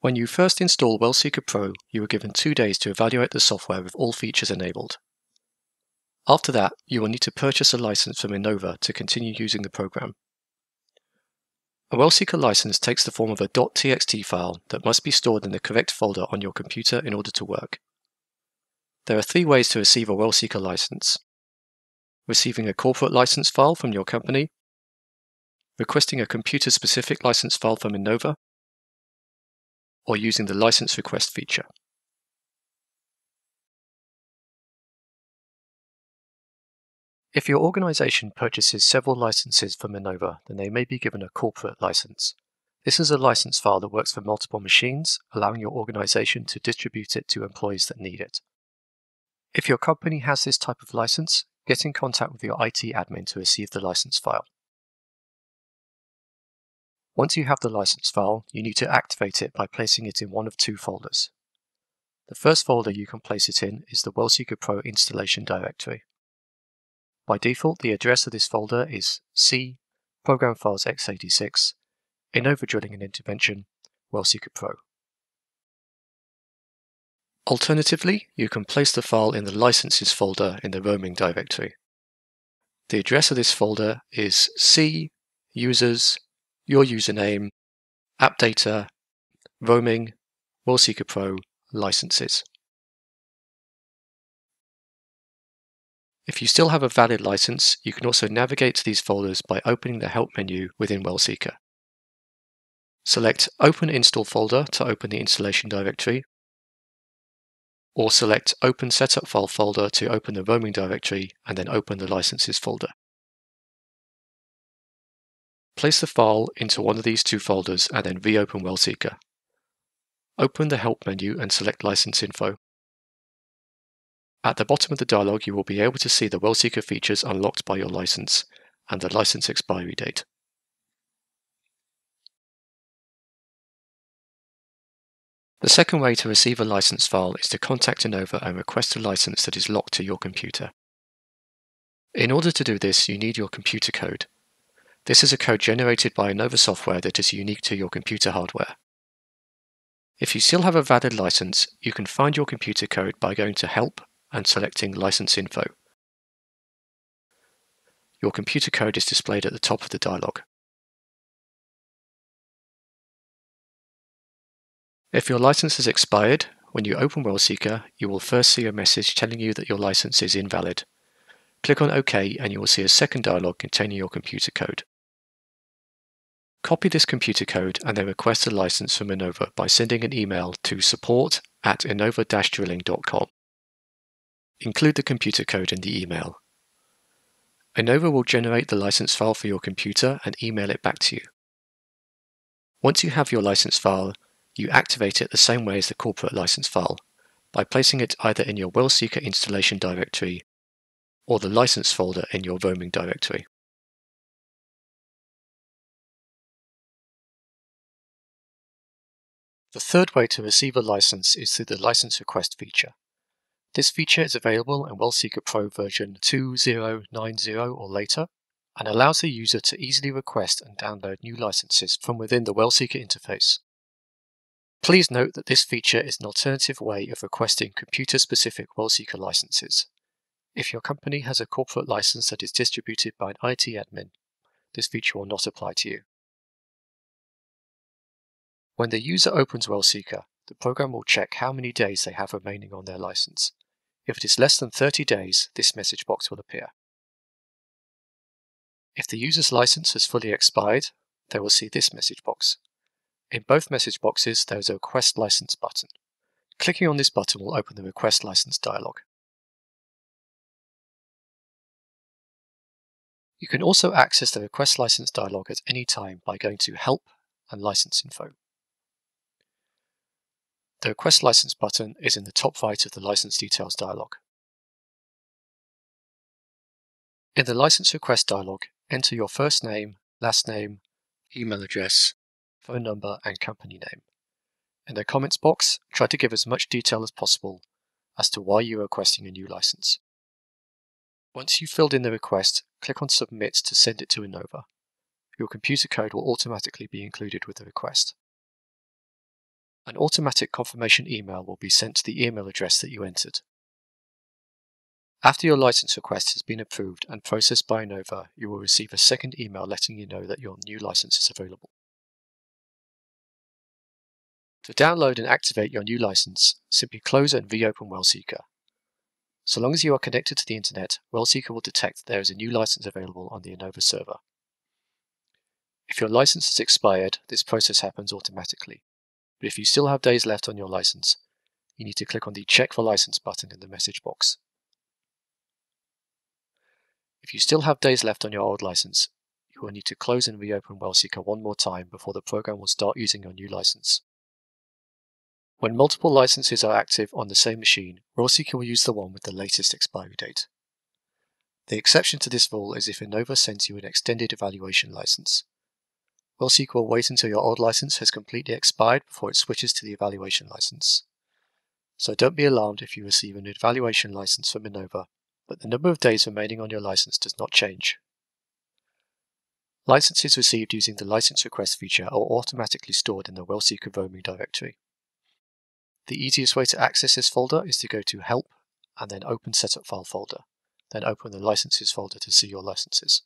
When you first install WellSeeker Pro, you are given 2 days to evaluate the software with all features enabled. After that, you will need to purchase a license from Innova to continue using the program. A WellSeeker license takes the form of a .txt file that must be stored in the correct folder on your computer in order to work. There are 3 ways to receive a WellSeeker license: receiving a corporate license file from your company, requesting a computer-specific license file from Innova, or using the license request feature. If your organization purchases several licenses from Innova, then they may be given a corporate license. This is a license file that works for multiple machines, allowing your organization to distribute it to employees that need it. If your company has this type of license, get in contact with your IT admin to receive the license file. Once you have the license file, you need to activate it by placing it in one of 2 folders. The first folder you can place it in is the WellSeeker Pro installation directory. By default, the address of this folder is C, Program Files x86, Innova Drilling and Intervention, WellSeeker Pro. Alternatively, you can place the file in the Licenses folder in the Roaming directory. The address of this folder is C, Users, Your Username, App Data, Roaming, WellSeeker Pro, Licenses. If you still have a valid license, you can also navigate to these folders by opening the Help menu within WellSeeker. Select Open Install folder to open the installation directory, or select Open Setup File folder to open the Roaming directory and then open the Licenses folder. Place the file into one of these 2 folders and then reopen WellSeeker. Open the Help menu and select License Info. At the bottom of the dialog, you will be able to see the WellSeeker features unlocked by your license and the license expiry date. The second way to receive a license file is to contact Innova and request a license that is locked to your computer. In order to do this, you need your computer code. This is a code generated by Innova software that is unique to your computer hardware. If you still have a valid license, you can find your computer code by going to Help and selecting License Info. Your computer code is displayed at the top of the dialog. If your license has expired, when you open WellSeeker, you will first see a message telling you that your license is invalid. Click on OK and you will see a second dialog containing your computer code. Copy this computer code and then request a license from Innova by sending an email to support@innova-drilling.com. Include the computer code in the email. Innova will generate the license file for your computer and email it back to you. Once you have your license file, you activate it the same way as the corporate license file, by placing it either in your WellSeeker installation directory or the license folder in your Roaming directory. The third way to receive a license is through the license request feature. This feature is available in WellSeeker Pro version 2090 or later, and allows the user to easily request and download new licenses from within the WellSeeker interface. Please note that this feature is an alternative way of requesting computer-specific WellSeeker licenses. If your company has a corporate license that is distributed by an IT admin, this feature will not apply to you. When the user opens WellSeeker, the program will check how many days they have remaining on their license. If it is less than 30 days, this message box will appear. If the user's license has fully expired, they will see this message box. In both message boxes, there is a Request License button. Clicking on this button will open the Request License dialog. You can also access the Request License dialog at any time by going to Help and License Info. The Request License button is in the top right of the License Details dialog. In the License Request dialog, enter your first name, last name, email address, phone number, and company name. In the comments box, try to give as much detail as possible as to why you are requesting a new license. Once you've filled in the request, click on Submit to send it to Innova. Your computer code will automatically be included with the request. An automatic confirmation email will be sent to the email address that you entered. After your license request has been approved and processed by Enova, you will receive a second email letting you know that your new license is available. To download and activate your new license, simply close and reopen WellSeeker. So long as you are connected to the internet, WellSeeker will detect that there is a new license available on the Enova server. If your license has expired, this process happens automatically. But if you still have days left on your license, you need to click on the Check for License button in the message box. If you still have days left on your old license, you will need to close and reopen WellSeeker one more time before the program will start using your new license. When multiple licenses are active on the same machine, WellSeeker will use the one with the latest expiry date. The exception to this rule is if Enova sends you an extended evaluation license. WellSeeker will wait until your old license has completely expired before it switches to the evaluation license. So don't be alarmed if you receive an evaluation license from Enova, but the number of days remaining on your license does not change. Licenses received using the license request feature are automatically stored in the WellSeeker roaming directory. The easiest way to access this folder is to go to Help and then Open Setup File folder, then open the Licenses folder to see your licenses.